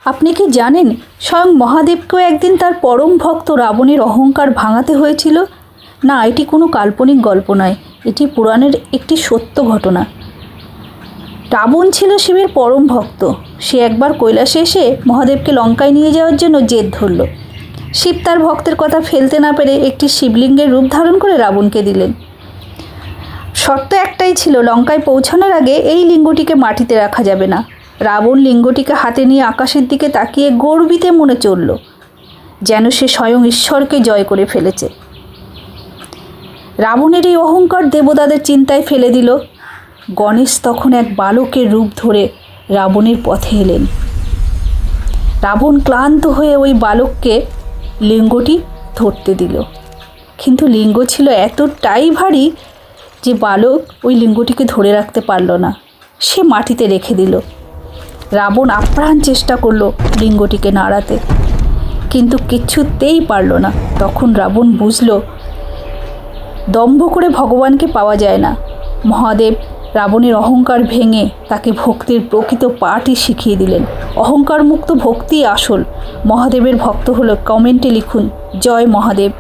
আপনি কি জানেন স্বয়ং মহাদেবকেও একদিন তার পরম ভক্ত রাবণের অহংকার ভাঙাতে হয়েছিল? না, এটি কোনো কাল্পনিক গল্প নয়, এটি পুরাণের একটি সত্য ঘটনা। রাবণ ছিল শিবের পরম ভক্ত। সে একবার কৈলাসে এসে মহাদেবকে লঙ্কায় নিয়ে যাওয়ার জন্য জেদ ধরল। শিব তার ভক্তের কথা ফেলতে না পেরে একটি শিবলিঙ্গের রূপ ধারণ করে রাবণকে দিলেন। শর্ত একটাই ছিল, লঙ্কায় পৌঁছানোর আগে এই লিঙ্গটিকে মাটিতে রাখা যাবে না। রাবণ লিঙ্গটিকে হাতে নিয়ে আকাশের দিকে তাকিয়ে গর্বিতে মনে চলল, যেন সে স্বয়ং ঈশ্বরকে জয় করে ফেলেছে। রাবণের এই অহংকার দেবতাদের চিন্তায় ফেলে দিল। গণেশ তখন এক বালকের রূপ ধরে রাবণের পথে এলেন। রাবণ ক্লান্ত হয়ে ওই বালককে লিঙ্গটি ধরতে দিল, কিন্তু লিঙ্গ ছিল এতটাই ভারী যে বালক ওই লিঙ্গটিকে ধরে রাখতে পারল না। সে মাটিতে রেখে দিল। রাবণ আপ্রাণ চেষ্টা করলো লিঙ্গটিকে নাড়াতে, কিন্তু কিছুতেই পারল না। তখন রাবণ বুঝল, দম্ভ করে ভগবানকে পাওয়া যায় না। মহাদেব রাবণের অহংকার ভেঙে তাকে ভক্তির প্রকৃত পাঠই শিখিয়ে দিলেন। অহংকার মুক্ত ভক্তি আসল। মহাদেবের ভক্ত হলো, কমেন্টে লিখুন জয় মহাদেব।